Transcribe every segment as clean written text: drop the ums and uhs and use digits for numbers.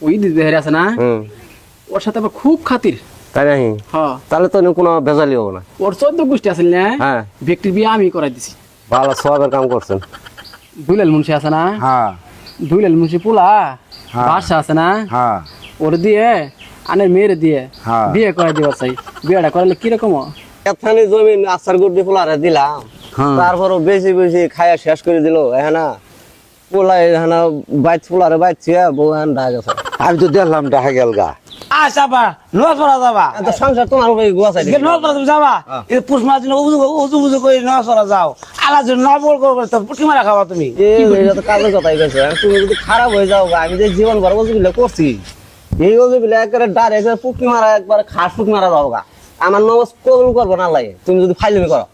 ওই দিস বেহারি আছে না ওর সাথে আবার খুব খাতির। তাই নাকি? হ্যাঁ তাহলে তো কোনো ভেজালি হবো না। ওর 14 গোষ্ঠী আছে না, হ্যাঁ ব্যক্তির বিয়ে আমি করাই দিছি। ভালো সবের কাম করছেন। দুইলাল মুন্সি আছে না, হ্যাঁ দুইলাল মুন্সি পোলা হ্যাঁ। বাসা আছে না, হ্যাঁ ওর দিয়ে আনের মেয়ের দিয়ে হ্যাঁ। বিয়ে করাই দিবার চাই। বিয়েটা করালে কিরকম? এখানে জমিন আচার গুড় দিয়ে পোলারে দিলাম, হ্যাঁ। তারপরও বেশি বেশি খাইয়া শেষ করে দিল। হ্যাঁ পোলা হ্যাঁ বাইচ পোলারে বাইছে বউ হ্যাঁ ঢা গেছে। আমি তো দেখলাম দেখা গেল গা। আচ্ছা বা নজরা যাবা তো সংসার তোমার উপরে গোয়াছাই দিছে। নজরা তুমি যাবা এই পুষ মাছ উজু উজু করে নজরা যাও আলা যদি নবল করবে তো পুটি মারা খাবা তুমি। এটা তো কাজের কথাই গেছে। তুমি যদি খারাপ হয়ে যাও গা, আমি যে জীবন ভর ওজুবিলে করছি, এই ওজুবিলে একবারে ডাইরেক্ট পুকি মারা, একবারে খাস পুকি মারা যাও গা। আমার নমাজ কবুল করবো না লাগে, তুমি যদি ফাইলমি করো।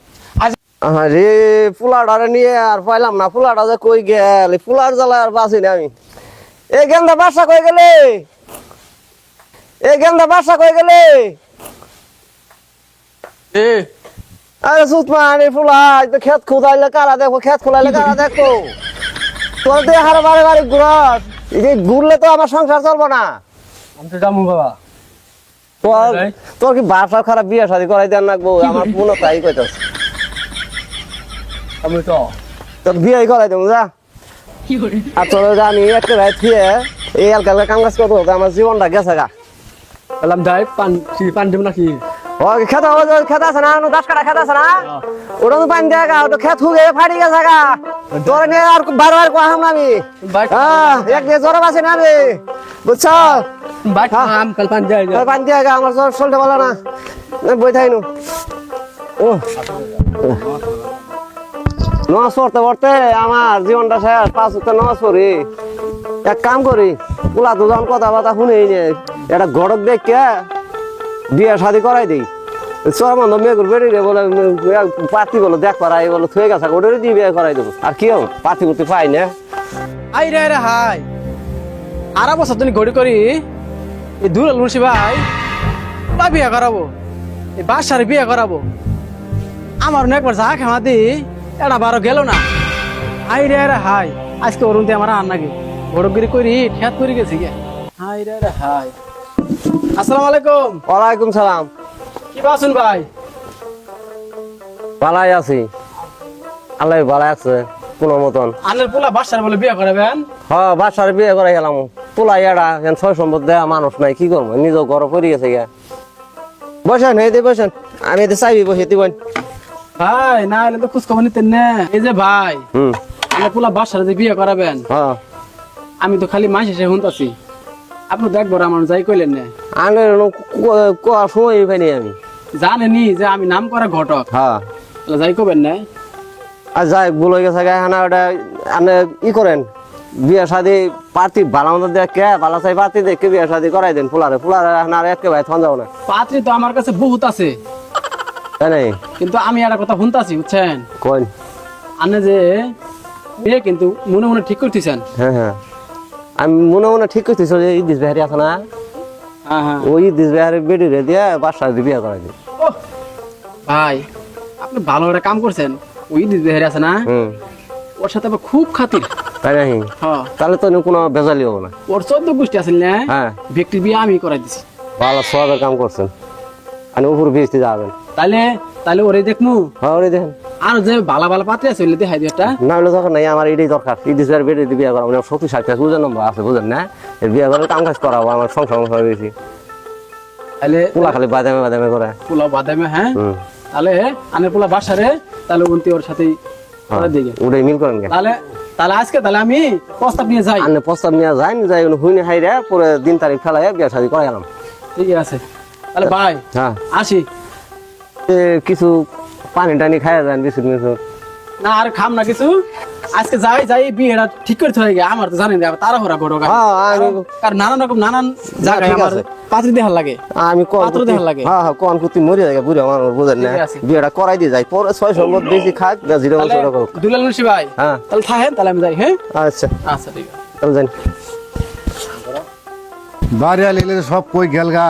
রে ফুলাডারে নিয়ে আর পাইলাম না, ফুলাডা যে কই গেল, ফুলার জ্বালা আর বাঁচি না আমি। এই গেন্দা বাসা কই গেলে, এই গেন্দা বাসা কই গেলে? আরে সুতমান এই ফুলা তো ক্ষেত খুদাইলে কারা দেখো, ক্ষেত খুলাইলে কারা দেখো। তোর দিয়ে হারে বারে বারে ঘুরাস, এই ঘুরলে তো আমার সংসার চলবো না। আমি তো যাবো বাবা। তোর কি বাসা খারাপ, বিয়ে শাদী করাই দেন রাখবো? আমার মনে তাই কইতাস। আমি তো তোর বিয়ে করাই দেবো যা। আর তোর আমি একটা রাত খেয়ে এই এলাকার কাম কাজ করতে আমার জীবনটা গেছে গা। বললাম যাই পান দেব নাকি? ও খেত খেত আছে না, 10 কাটা খেত আছে না, ওটা তো পানি দেয় গা, ওটা খেত হুগে ফাটি গেছে গা। তোর নিয়ে আর বারবার কোয়াম না আমি। হ্যাঁ এক দিয়ে জ্বর আছে না আমি, বুঝছ? কাল পান যাই পানি দিয়ে গা, আমার জ্বর চলতে বলো না, বই থাইনু। ও নমাজ পড়তে পড়তে আমার জীবনটা শেষ। 5 ওয়াক্ত নমাজ পড়ি, এক কাম করি, পোলা দুজন কথাবার্তা শুনেই নে, একটা গড়ক দেখে বিয়ে শাদি করাই দিই। চরমন্দ মেঘুর বেড়ি রে বলে পাতি বলো দেখ পারাই বলো থুয়ে গেছে, ওটারই দিয়ে বিয়ে করাই দেবো। আর কি হবো, পাতি পুতি পাই না। আই রে রে হাই আরা বছর তুমি ঘড়ি করি এই দুলাল মুন্সি ভাই ওরা বিয়ে করাবো, এই বাসারে বিয়ে করাবো। আমার একবার যা খেমা দি এটা 12 গেল না। আই রে রে হাই আজকে অরুণ দিয়ে আমার আর নাকি ঘড়গিরি করি ঠেত করে গেছি গে। হাই রে রে হাই। আসসালামু আলাইকুম। ওয়ালাইকুম সালাম। কি বাসুন ভাই? ভালাই আছি, আল্লাহ ভালাই আছে কোনো মতন। আনের পোলা বাসার বলে বিয়ে করাবেন? হ্যাঁ বাসার বিয়ে করাই গেলাম। পোলা এরা ছয় সম্পদ দেয়া মানুষ নাই, কি করবো, নিজেও ঘর পড়ে গেছে গিয়া। বসেন এই দিয়ে বসেন, আমি এতে চাইবি বসে দিবেন। ভাই না হলে তো খোঁজ খবর নিতেন না। এই যে ভাই আনের পোলা বাসার যে বিয়ে করাবেন, হ্যাঁ আমি তো খালি মাস এসে শুনতাছি, আপনি তো একবার আমার যাই কইলেন না। আনে কোয়া সময় পাইনি আমি। জানেনি যে আমি নাম করা ঘটক, হ্যাঁ তাহলে যাই কবেন না। আর যাই ভুল হয়ে গেছে গায়ে ওটা আপনি ই করেন, বিয়ে শাদি পার্টি ভালো মতো দেখে ভালো চাই পার্টি দেখে বিয়ে শাদি করাই দেন। ফুলারে ফুলারে আর একেবারে থন যাবো না। পাত্রী তো আমার কাছে বহুত আছে, তাই নাই? কিন্তু আমি একটা কথা শুনতাছি বুঝছেন, কোন? আনে যে বিয়ে কিন্তু মনে মনে ঠিক করতেছেন। হ্যাঁ হ্যাঁ আমি মনে মনে ঠিক করতেছি, যে ইদিস বিহারি আছে না, হ্যাঁ হ্যাঁ। ওই ইদিস বিহারি বেডি রে দিয়ে বাসার বিয়ে করাই দিই। ওহ, ভাই আপনি ভালো একটা কাম করছেন। ওই দিদি বেহারি আছে না, ওর সাথে আবার খুব খাতির। তাই নাকি? হ্যাঁ তাহলে তো কোনো ভেজালি হবো না। ওর 14 গোষ্ঠী আছে না, হ্যাঁ ব্যক্তির বিয়ে আমি করাই দিছি। ভালো সবের কাম করছেন, আমি উপর বৃষ্টি যাবেন। তাহলে তাহলে ওরে দেখমু। হ্যাঁ ওরে দেখেন, আর যে ভালো ভালো পাত্রী আছে ওইলে দেখাই দিও একটা। না হলে দরকার নাই, আমার এটাই দরকার। ইদিস বিহারি বেডি দিয়ে বিয়ে করা মানে সত্যি সাক্ষাৎ বুঝেন নম্বর আছে, বুঝেন না? এর বিয়ে করে কাম কাজ করাবো, আমার সংসার বেশি। তাহলে পোলা খালি বাদামে বাদামে করে পোলাও বাদামে। হ্যাঁ তাহলে আনের পোলা বাসারে তাহলে উনতি ওর সাথেই করে দিগে। ওটাই মিল করেন। তাহলে তাহলে আজকে তাহলে আমি প্রস্তাব নিয়ে যাই। আপনি প্রস্তাব নিয়ে যাই, যাই হুইনে হাইরে পরে দিন তারিখ ফেলাই বিয়ে শাদি করা গেলাম। ঠিক আছে তাহলে ভাই হ্যাঁ আসি। কিছু পানি টানি খাইয়া যান বিস্কুট মিস্কুট। না আর খাম না কিছু, আজকে যাই যাই বিয়েটা ঠিক করতে হয়ে গে। আমার তো জানেন তারা হরা করো, কারণ নানান রকম নানান জায়গায় আমার পাত্রী দেখার লাগে, আমি পাত্র দেখার লাগে। হ্যাঁ হ্যাঁ কোন কুতি মরে যায় বুঝে আমার বুঝেন না, বিয়েটা করাই দিয়ে যাই পরে 600 মত বেশি খাক না জিরো বছর হোক। দুলাল মুন্সি ভাই হ্যাঁ তাহলে থাকেন, তাহলে আমি যাই। হ্যাঁ আচ্ছা আচ্ছা ঠিক আছে তাহলে যাই। বাড়ি আলিলে সব কই গেল গা,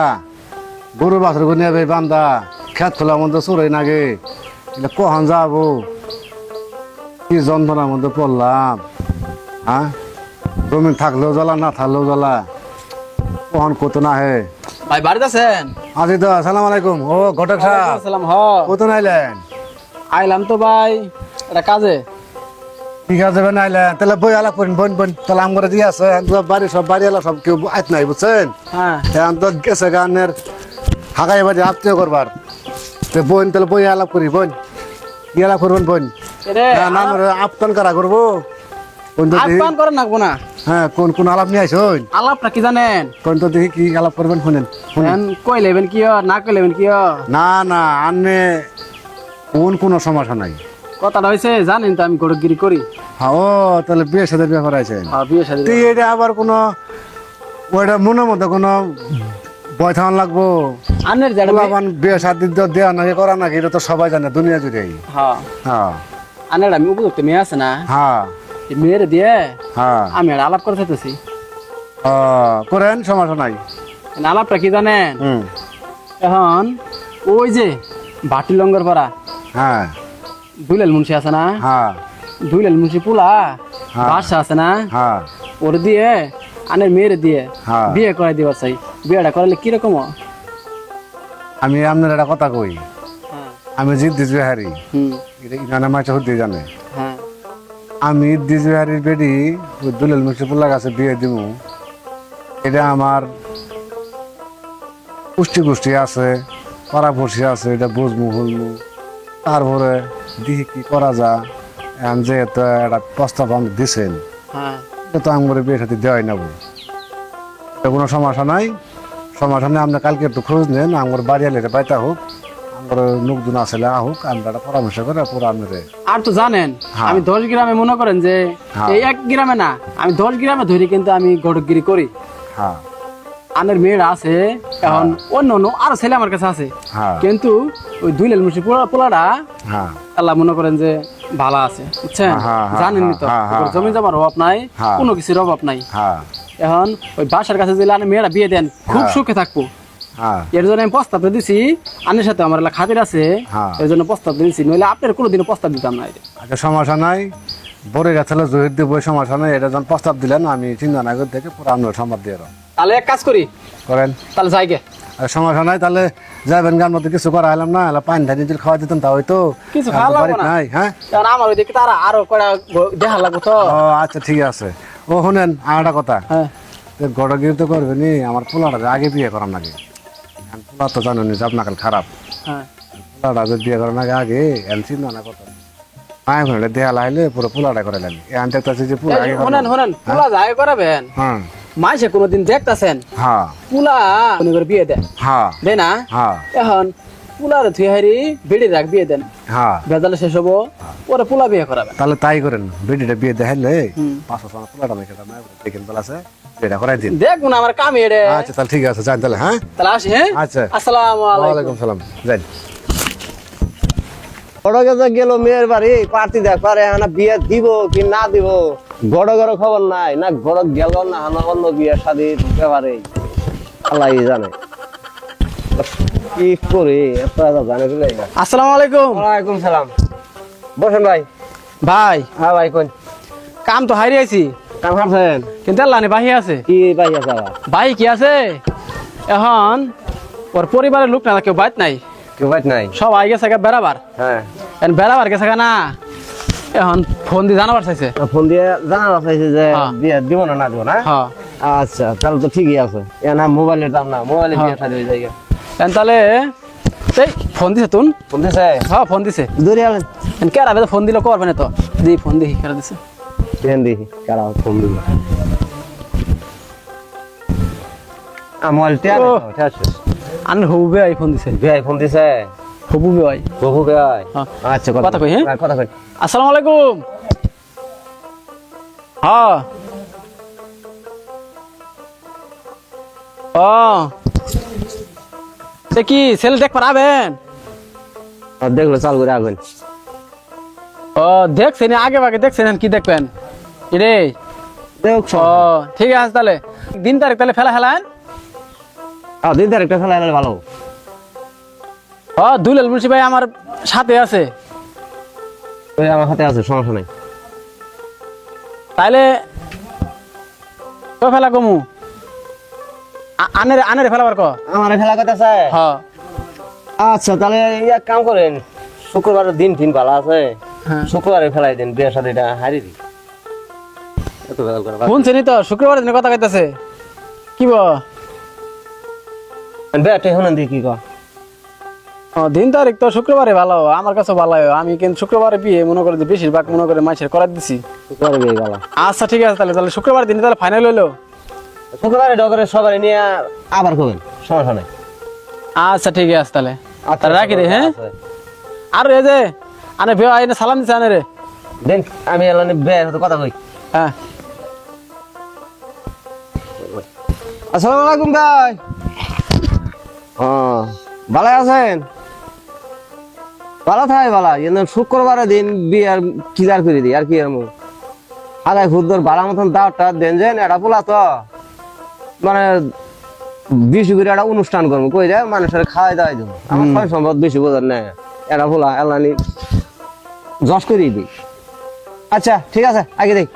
গরু বাছর করে নেবে বান্দা, খেত খোলার মধ্যে চড়াই নাগে, এটা কখন যাবো, কি যন্ত্রণার মধ্যে পড়লাম। হ্যাঁ জমিন থাকলেও জ্বালা, না থাকলেও জ্বালা। কখন কত না হে ভাই বাড়িতে আছেন? আজি তো আসসালামু আলাইকুম ও ঘটক সাহেব আসসালাম। হ কত নাইলেন আইলাম তো ভাই এটা কাজে। ঠিক আছে ভাই নাইলেন তাহলে বই আলাপ করেন বোন বোন তাহলে আমার দিয়ে আছে বাড়ি সব বাড়ি এলা সব কেউ আইত নাই বুঝছেন হ্যাঁ এখন তো গেছে গানের হাগাই বাড়ি আত্মীয় করবার তো বোন তাহলে বই আলাপ করি বোন কি আলাপ করবেন বোন এরে না আপন করা করবো কোন তো দেখি আপ্যায়ন করেন নাকবো না। হ্যাঁ কোন আলাপ নিয়ে আইসুন আলাপটা কি জানেন? কোন তো দেখি কি আলাপ করবেন শুনেন এখন কই লেবেন কি না কই লেবেন কি না আনে কোনো সমস্যা নাই কথাটা হয়েছে জানেন তো আমি গড়গিরি করি। হ্যাঁ ও তাহলে বিয়ে সাথে ব্যাপার আছে বিয়ে শাদী তুই এটা আবার কোনো ওইটা মনের মধ্যে কোনো বয় থামান লাগবো আনের যেটা পোলাপান বিয়ে শাদী দেওয়া নাকি করা নাকি এটা তো সবাই জানে দুনিয়া জুড়েই হ্যাঁ হ্যাঁ আনের আমি উপযুক্ত মেয়ে আছে না, হ্যাঁ এই মেয়েরে দিয়ে হ্যাঁ আমি একটা আলাপ করে থাকতেছি। করেন সমস্যা নাই আলাপটা কি জানেন? হুম এখন ওই যে ভাটি লঙ্গর পাড়া হ্যাঁ দুইলাল মুন্সি আছে না, হ্যাঁ দুইলাল মুন্সি পোলা হ্যাঁ। বাসা আছে না, হ্যাঁ ওর দিয়ে আনের মেয়েরে দিয়ে হ্যাঁ। বিয়ে করাই দিবার চাই। বিয়েটা করালে কিরকম? আমি আপনার একটা কথা কই আমি জিদ্দিস বিহারি হুম এটা ইনানা মাছ হতে জানে হ্যাঁ আমি দিস বিহারির বেডি ওই দুলাল মুন্সিপুল্লার কাছে বিয়ে দিব এটা আমার পুষ্টি আছে পাড়াপড়শি আছে এটা বুঝমু হলমু তারপরে দেখি কি করা যা এখন যেহেতু একটা প্রস্তাব আপনি দিছেন হ্যাঁ এটা তো আমার বিয়ে সাথে দেওয়াই নেব এটা কোনো সমস্যা নাই সমস্যা নেই আপনি কালকে একটু খোঁজ নেন আমার বাড়ি এলে বাইতা হোক আমার লোকজন আসলে হোক আমরা একটা পরামর্শ করে পুরো আপনার আর তো জানেন হ্যাঁ। আমি 10 গ্রামে মনে করেন যে হ্যাঁ। এই 1 গ্রামে না আমি 10 গ্রামে ধরি কিন্তু আমি গড়গিরি করি। হ্যাঁ আনের মেয়েরা আছে এখন অন্য আরো ছেলে আমার কাছে আছে হ্যাঁ কিন্তু ওই দুইলাল মুন্সি পোলাটা হ্যাঁ আল্লাহ মনে করেন যে ভালো আছে বুঝছেন, হ্যাঁ, হ্যাঁ, জানেনই তো হ্যাঁ, হ্যাঁ, ওর জমি জমার অভাব নাই, হ্যাঁ। কোনো কিছুর অভাব নাই। হ্যাঁ এখন ওই বাসার কাছে যে আনের মেয়েরা বিয়ে দেন খুব হ্যাঁ। সুখে থাকবো, হ্যাঁ এর জন্য আমি প্রস্তাব দিছি। আনের সাথে আমার এলাকা খাতির আছে হ্যাঁ। এর জন্য প্রস্তাব দিছি, নইলে আপনার কোনোদিনও প্রস্তাব দিতাম না। আচ্ছা সমস্যা নাই বড় গেছিল জহির দিব সমস্যা নাই এটা যখন প্রস্তাব দিলেন আমি চিন্তা না করে দেখে পুরো আপনার সম্বাদ দিয়ে দাও। তাহলে এক কাজ করি, করেন তাহলে যাই গে। আর সমস্যা নাই তাহলে যাবেন গান মধ্যে কিছু করা হলাম না এলা পানি ঢানি দিল খাওয়া দিতেন তা হয়তো কিছু খাওয়া লাগবে বাড়িতে না। নাই হ্যাঁ কারণ আমার ওইদিকে তারা আরো কটা দেখা লাগবে তো। ও আচ্ছা ঠিক আছে ও শুনেন আর একটা কথা হ্যাঁ গড়গিরি তো করবেনি আমার পোলাটা আগে বিয়ে করার নাকি পোলা তো জানেন যে আপনার কাল খারাপ হ্যাঁ পোলাটা যদি বিয়ে করার আগে আগে এন চিন্তা না কথা মায়ের ঘরে দেয়া লাইলে পুরো পোলাটা করে লাগবে এন দেখতেছি যে পোলা আগে শোনেন শোনেন পুলা যাই করাবেন হ্যাঁ মাইসে কোনোদিন দেখতাছেন হ্যাঁ পুলা মনে করে বিয়ে দেন হ্যাঁ দেয় না, হ্যাঁ এখন পুলার থুই হারি বেড়ি রাখ বিয়ে দেন, হ্যাঁ ভেজালে শেষ হবো পরে পুলা বিয়ে করাবেন। তাহলে তাই করেন বেডিটা বিয়ে দেখাইলে 500 টাকা পোলাটা মেয়ে কেটা দেখেন তাহলে আছে বিয়েটা করাই দিন। দেখুন আমার কাম এড়ে। আচ্ছা তাহলে ঠিক আছে যাই তাহলে হ্যাঁ তাহলে আসি। হ্যাঁ আচ্ছা আসসালামু আলাইকুম। ওয়ালাইকুম সালাম যাই গড়ে গেল মেয়ের বাড়ি পার্টি দেখ পারে না বিয়ে দিব কি না দিব গড় খবর নাই না গড় গেল না হানা অন্য বিয়ে শাদীর ব্যাপারে আল্লাহ জানে কি করে এত জানে দিলে। আসসালামু আলাইকুম। ওয়ালাইকুম সালাম বসেন ভাই। ভাই হ্যাঁ ভাই কোন কাম তো হারিয়ে আইছি কাম করছেন কিন্তু আল্লাহ নে বাহি আছে। কি ভাই আছে আবার ভাই কি আছে এখন ওর পরিবারের লোক না কেউ বাইত নাই, কেউ ভাই নাই। সব আই গেছে বেড়াবার, হ্যাঁ এখন বেড়াবার গেছে না, এখন ফোন দিয়ে জানাবার চাইছে। ফোন দিয়ে জানানো চাইছে যে হ্যাঁ। বিয়ে দিব না না দিব না। হ্যাঁ আচ্ছা তাহলে তো ঠিকই আছে এ না মোবাইলের দাম না মোবাইলে বিয়ে শাদী হয়ে যায়। এখন তাহলে এই ফোন দিছে তুন? ফোন দিছে হ্যাঁ ফোন দিছে। দূরে আলেন কেরা বেদে ফোন দিলে করবে না তো দি ফোন দেখি কেরা দিছে। দেন দেখি কারা ফোন দিল মোবাইল টিয়া ও। আছে আনের হবু বে আই ফোন দিছে, ভাই ফোন দিছে হবু বে আই। বহু ভাই হ্যাঁ। আচ্ছা কথা কই, হ্যাঁ? কথা কই আসসালামু আলাইকুম। হ্যাঁ ও সে কি ছেলে দেখ পারাবেন? দেখলো চাল করে আগুন ও দেখছেন আগে ভাগে দেখছেন কি দেখবেন রে? দেখ ও ঠিক আছে তাহলে দিন তারিখ তাহলে ফেলা হেলান। দিন তার একটা খেলা ভালো। ও দুলাল মুন্সি ভাই আমার সাথে আছে, ওই আমার হাতে আছে সমস্যা নাই। তাইলে কই ফেলা কমু আনের ফেলাবার ক আমার খেলা কথা আছে হ আচ্ছা তাহলে এক কাম করেন শুক্রবারের দিন ভালো আছে হ্যাঁ। শুক্রবারে ফেলাই দিন বিয়ের সাথে এটা হারি দি এত ভেজাল করে শুনছেনি তো শুক্রবার দিনে কথা কইতাছে কি বল বেটা হন দি কি কর দিন তারিখ তো শুক্রবারে ভালো আমার কাছে ভালো হয়। আমি কিন্তু শুক্রবারে বিয়ে মনে করে যে বেশিরভাগ মনে করে মাছের করার দিছি শুক্রবারে বিয়ে গেল আচ্ছা ঠিক আছে তাহলে শুক্রবার দিনে তাহলে ফাইনাল হইলো শুক্রবারে ডগরে সবাই নিয়ে আবার করবেন সমস্যা নেই আচ্ছা ঠিক আছে তাহলে আচ্ছা রাখি রে হ্যাঁ আর এই যে আনে ভেও আইনে সালাম দিছে আনে রে দেন আমি এলানি বের সাথে কথা কই হ্যাঁ আসসালামু আলাইকুম ভাই হ্যাঁ ভালো আছেন ভালো থাই ভালো শুক্রবারের দিন বিয়ার ক্লিয়ার করে দিই আর কি এমন আদায় খুদ্দর ভাড়া মতন দাওয়াতটা দেন যেন এটা পোলা তো মানে বেশি করে একটা অনুষ্ঠান করবো কই যায় মানুষের খাওয়াই দাওয়াই দেবো আমার সয় সম্পদ বেশি বোঝার নেই এটা পোলা এলানি জস করিয়ে দিই আচ্ছা ঠিক আছে আগে দেখ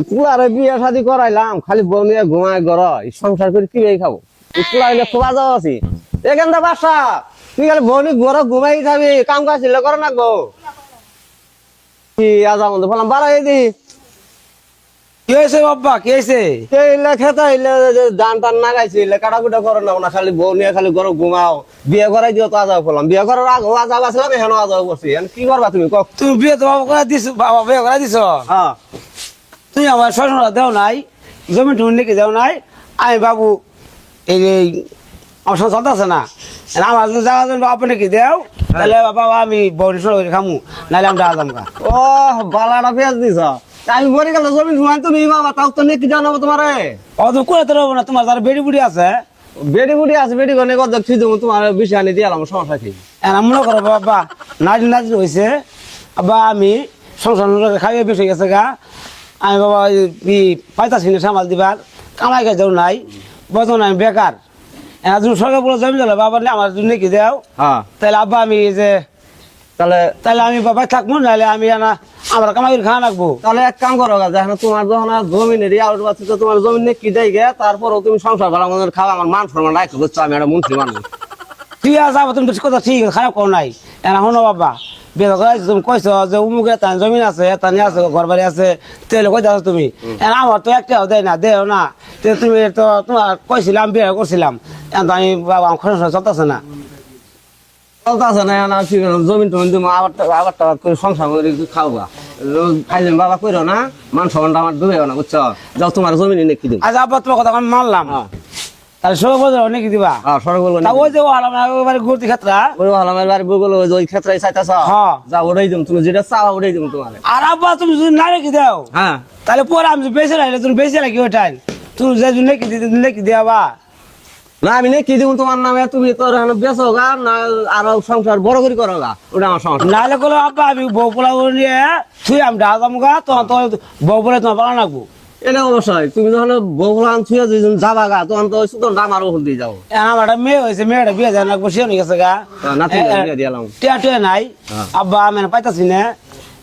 পুলারে বিয়ে শাদি করাইলাম খালি বউ নিয়ে ঘুমায় ঘর সংসার করে কি খাবো পুলা হইলে খুব আজাও আছি এখান থেকে বাসা তুই খালি বউ নিয়ে ঘর ঘুমাই খাবি কাম কাজ ছিল করে না গো কি আজা মধ্যে বললাম বাড়াই দি কি হয়েছে বাবা কি হয়েছে এইলে খেতা হইলে ধান টান নাগাইছি কাটাকুটা করো না না খালি বউ নিয়ে খালি ঘর ঘুমাও বিয়ে করাই দিও তো আজাও বললাম বিয়ে করার আগে আজাব আসলাম এখানে আজাও করছি কি করবা তুমি কক তুমি বিয়ে তো বাবা করে দিছ বাবা বিয়ে করে দিছ হ্যাঁ তুমি আমার শ্বশুর দেও নাই জমি টুমি নাকি দেও নাই আমি বাবু এই যে আমার সঙ্গে চলতেছে না আমার যদি যাওয়া যাবে বাবা নাকি দেও তাহলে বাবা আমি বউরি সঙ্গে খামু নাহলে আমি যাওয়া যাবো ও বালাটা পেঁয়াজ দিছ আমি মরে গেল জমি ঘুমাই তুমি বাবা তাও তো নেকি জানাবো তোমারে অত করে তো রবো না তোমার যারা বেড়ি বুড়ি আছে বেডি বুড়ি আছে বেডি গনে কত খিদ তোমার বেশি আনি দিয়ালাম সমস্যা কি মনে করো বাবা নাজি নাজি হয়েছে আবার আমি সংসার খাইয়ে বেশি গেছে গা আমি বাবা পাইতাছি না সামাল দিবার কামাই কাজ নাই বর্তমান আমি বেকার তুমি সরকার বলে জমি দিলে বাবা আমার জন্য কি দেও হ্যাঁ তাহলে আব্বা আমি যে তাহলে তাহলে আমি বাবা থাকবো নাহলে আমি আমার কামাই করে খাওয়া রাখবো তাহলে এক কাম করো গা দেখো তোমার যখন জমিনের আউট পাচ্ছি তো তোমার জমিন কি দেয় গে তারপরও তুমি সংসার ভালো আমাদের খাওয়া আমার মান সম্মান রাখতে বুঝছো আমি একটা মন্ত্রী মানুষ ঠিক আছে আবার তুমি কথা ঠিক আছে খারাপ করো নাই শোনো বাবা বিয়ে করাইছো তুমি কইছো যে উমুক এটা জমিন আছে এটা নিয়ে আছে ঘর বাড়ি আছে তাহলে কই যাচ্ছ তুমি আমার তো একটাও দেয় না দেও না তুমি তো তোমার কইছিলাম বিয়ে করছিলাম আমি বাবা আমার খরচ চলতেছে না চলতেছে না না ঠিক আছে জমিন টমিন তুমি আবার আবার টাবার করে সংসার করে খাও গা খাইলেন বাবা কইরো না মান সম্মানটা আমার ডুবে না বুঝছো যাও তোমার জমিন নেকি দিও আচ্ছা আব্বা তোমার কথা আমি মানলাম হ্যাঁ তাহলে সব বলছো নাকি দিবা হ্যাঁ সরব বলবো তা ওই যে এবারে ঘুরতে ক্ষেত্রা ওই ভালো আমার বাড়ি বগল ওই ক্ষেত্রে চাইতাছ হ্যাঁ। যা ওটাই দিম তুমি যেটা চাও ওটাই দিম তোমার আর আব্বা তুমি যদি না রেখে দাও হ্যাঁ তাহলে পরে আমি বেঁচে রাখলে তুমি বেঁচে রাখি ওইটাই তুমি যে নাকি দিতে নাকি দেওয়া না আমি নেকি দিব তোমার নামে তুমি তোর বেচো গা না আর সংসার বড় করে করো গা ওটা আমার সংসার নাহলে করলে আব্বা আমি বউ পোলা নিয়ে তুই আমি ডাকাম গা তোমার তো বউ পোলা তোমার পালা রাখবো এটা অবশ্যই তুমি যখন বগুলান ছুঁয়ে দুজন যাবা গা তখন তো শুধু দাম আরো হল দিয়ে যাও আমার একটা মেয়ে হয়েছে মেয়েটা বিয়ে যায় না বসে নিয়ে গেছে গা নাতি বিয়ে দিলাম টিয়া টিয়া নাই হ্যাঁ। আব্বা আমি পাইতাছি না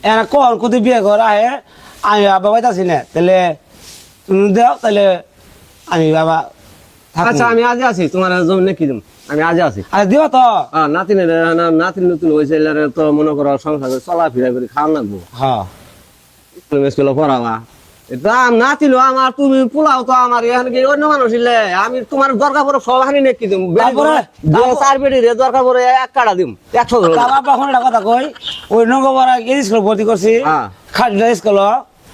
এনা কখন কুদি বিয়ে ঘর আহে আমি আব্বা পাইতাছি না তাহলে তুমি দাও তাহলে আমি বাবা আচ্ছা আমি আজ আছি তোমার জমি নেকি দিম আমি আজ আছি আরে দিও তো নাতিনের নাতিন নতুন হয়েছে তো মনে করো সংসার চলা ফিরা করে খাওয়া লাগবো হ্যাঁ স্কুলে পড়াবা দাম নাতিলো আমার তুমি পোলাও তো আমার এখানে কি অন্য মানুষ ইলে আমি তোমার দরকার পড়ে সব হানি নেকি দিম তারপরে? চার বেটি রে দরকার পড়ে এক কাটা দিম 100 ধরে তার আব্বা এখন একটা কথা কই ওই নঙ্গপাড়া স্কুলে ভর্তি করছি হ্যাঁ। খাটলা স্কুল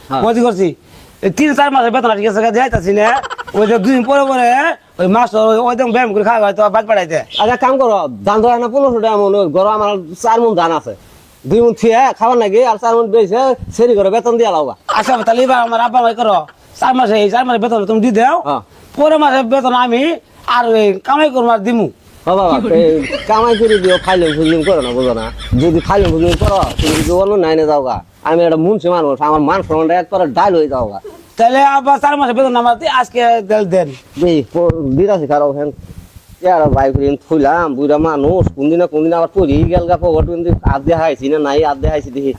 হ্যাঁ। ভর্তি করছি 3-4 মাসের বেতন আটকে গেছে যাইতাছি না ওই যে 2 দিন পরে পরে ওই মাস্টার ওই দিন ব্যায়াম করে খাওয়া হয়তো বাদ পাঠাইতে আচ্ছা কাম করো ধান ধরে না 1500 টাকা মনে ঘর আমার 4 মন ধান আছে 2 মন থিয়ে খাবার নাকি আর 4 মন বেশে সেরি করে বেতন দিয়া লাওগা আচ্ছা তাহলে এবার আমার আব্বা ভাই করো 4 মাসে এই 4 মাসের বেতন তুমি দি দাও হ্যাঁ। পরে মাসের বেতন আমি আর ওই কামাই করবো আর দিমু বাবা কামাই করে দিও খাইলে ফুজলিম করো না বুঝো না যদি খাইলে ফুজলিম করো তুমি যদি অন্য নাইনে যাওগা আমি একটা মুন্সি মানুষ আমার মান সম্মানটা একবারে ডাইল হয়ে যাওগা তাহলে আব্বা 4 মাসের বেতন আমার আজকে দেন দিদাসি খারাপ হেন ভাই করে থইলাম বুড়া মানুষ কোনদিন আবার পড়ি গেল গা পগট কিন্তু আধ দেখাইছি না নাই আধ দেখাইছি দেখি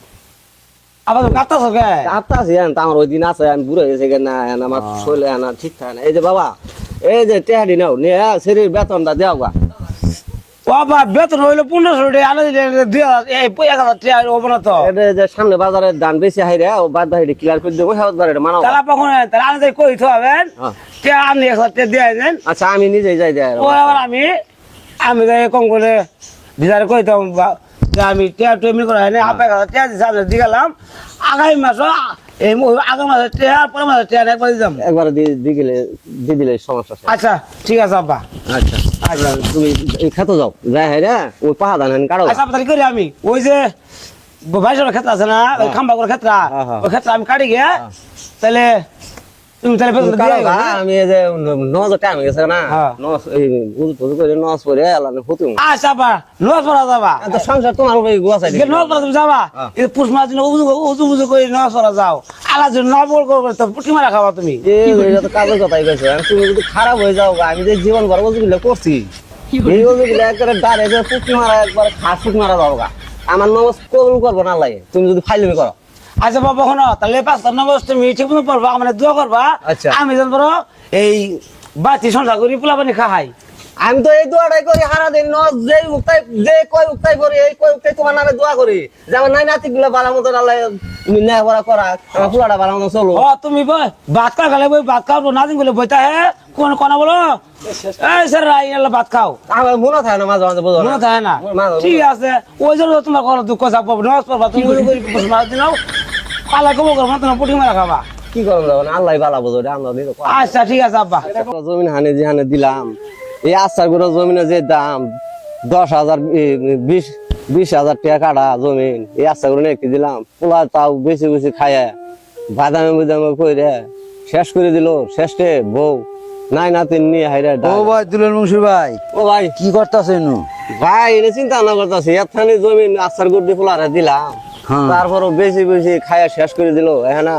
আবার তুমি কাঁদতাছো কে? কাঁপতাছি তা আমার ওই দিন আছে আমি বুড়ো হয়ে গেছে না আমার শরীরে না ঠিক থাকে না। এই যে বাবা এই যে টেহাডি নাও নিয়ে শরীর বেতনটা দেও গা। বাবা বেতন হইলো 1500 টাকা আলাদা দিয়ে এই 1000 টাকা হবে না তো। এটা যে সামনে বাজারের দান বেশি হাইরে ও বাদ বাহিরে ক্লিয়ার করে দেবো হেওয়াত বারে মানাও। তাহলে কখন তাহলে আলাদা কই তো হবেন হ্যাঁ। কে আপনি 1000 টাকা দিয়ে দেন। আচ্ছা আমি নিজেই যাই দেয় ও আবার আমি যাই কম করে দিদারে কইতাম যে আমি টাকা টেমিল করে হয় না আপনি 1000 টাকা দিয়ে গেলাম আগামী মাস এই আগামী মাসে টাকা পরের মাসে টাকা একবার দিতাম। একবার দিয়ে দিলে সমস্যা আছে। আচ্ছা ঠিক আছে আব্বা। আচ্ছা আচ্ছা তুমি এই খেতে যাও যাই হাইরে ওই পাহা ধান কাটো। আচ্ছা তাহলে করি আমি ওই যে বাইশের ক্ষেত্র আছে না ওই খাম্বা করে ক্ষেত্র ওই ক্ষেত্রে আমি কাটি গিয়ে তাহলে তুমি তাহলে বেতন দিয়ে কাটো গা, আমি এই যে 9000 টাকা হয়ে গেছে না হ্যাঁ। নস এই উজু করে নস করে আলাদা হতুম। আচ্ছা আব্বা নজ পড়া যাবা তো সংসার তোমার উপরে গোয়া চাই নজ পড়া তুমি যাবা এই পুষ মাস দিন উজু উজু করে নজ পড়া যাও আলাদা যদি না বল করে তো পুটি মারা খাবা তুমি। এই তো কাজের কথাই কইছো তুমি যদি খারাপ হয়ে যাও গা, আমি যে জীবন ভর ওজুগুলো করছি এই ওজুগুলো একবারে ডাইরেক্ট পুটি মারা একবার খাস পুটি মারা যাও গা। আমার নমাজ কবুল করবো না লাগে তুমি যদি ফাইলমি করো। আচ্ছা বাবা শোনো তাহলে 5 নম্বর তুমি ঠিক মতো পড়বা মানে দোয়া করবা আচ্ছা। আমি যেন বড় এই বাতি সংসার করি পোলা পানি খাই। আমি তো এই দোয়াটাই করি সারা দিন নজ যে কয় উক্তাই করি এই কয় উক্তাই তোমার নামে দোয়া করি যে আমার নাই নাতি গুলো ভালো মতো আল্লাহ ন্যায় করা করা আমার ফুলাটা ভালো মতো চলো। ও তুমি ভাত খাও গেলে ভাত খাও না দিন বলে বইতা হে কোন কোনা বলো এই স্যার আইলা ভাত খাও আমার মনে থাকে না মাঝে মাঝে বুঝো মনে থাকে না ঠিক আছে ওই জন্য তোমার কোনো দুঃখ চাপ নজ পড়বা তুমি মারা দিন পালা কবো করবো তোমার পুটি মারা খাবা। কি করবো যাবো না আল্লাহ ভালো বুঝো আমরা দিল আচ্ছা ঠিক আছে আব্বা। জমিন হানে যে হানে দিলাম এই আচার করে জমিনে যে দাম 10,000 20,000 টাকা কাটা জমিন এই আচার করে নাকি দিলাম পোলা তাও বেশি বেশি খায় বাদামে বুদামে কইরে শেষ করে দিল শেষে বউ নাই নাতিন নিয়ে হাইরে ও ভাই দুলের মুন্সি ভাই ও ভাই কি করতেছেন? ভাই এনে চিন্তা না করতেছি এতখানি জমিন আচার করে পোলারে দিলাম হ্যাঁ। তারপরও বেশি বেশি খায়া শেষ করে দিল এখানা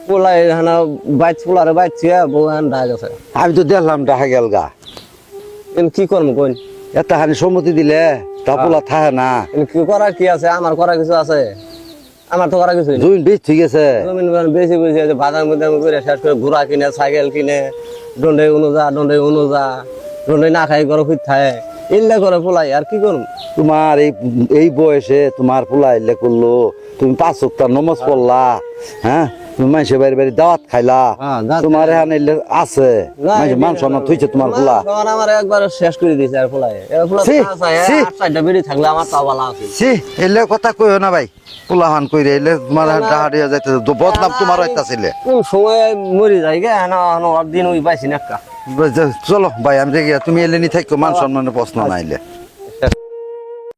পোলা এখানা বাইচ পোলারে বাইছে বউ এখান ঢাকা গেছে। আমি তো দেখলাম দেখা গেল গা এন কি করবো কোন এত হানি সম্মতি দিলে টাপুলা থাকে না এন কি করার কি আছে আমার করার কিছু আছে আমার তো করার কিছু নেই। জমিন বেশ ঠিক আছে জমিন বেশি বেশি আছে বাদাম বুদাম করে শেষ করে ঘোড়া কিনে সাইকেল কিনে দণ্ডে অনুজা দণ্ডে না খাই ঘর খুঁজ থাকে এগুলা করে পোলাই আর কি করুন। তোমার এই বয়সে তোমার পোলা এলে করলো তুমি 5 সপ্তাহ নমাজ পড়লা হ্যাঁ তুমি মানুষের বাড়ি বাড়ি দাওয়াত খাইলা হ্যাঁ, দাওয়াত তোমার এখানে এলে আছে মান সম্মান থইছে তোমার পোলা তখন আমার একবার শেষ করে দিয়েছে আর পোলাই ছি, ছি। 8-4টা বেড়ি থাকলে আমার তাও ভালো আছে। সি এলে কথা কইও না ভাই পোলা হান কইরে এলে তোমার ডাহাড়িয়া যাইতে বদনাম তোমার হইতাছিলে কোন সময় মরি যাই গে দিন ওই পাইছি না একটা। চলো ভাই আমি রেগে তুমি এলে নি থাকো মান সম্মানের প্রশ্ন নাইলে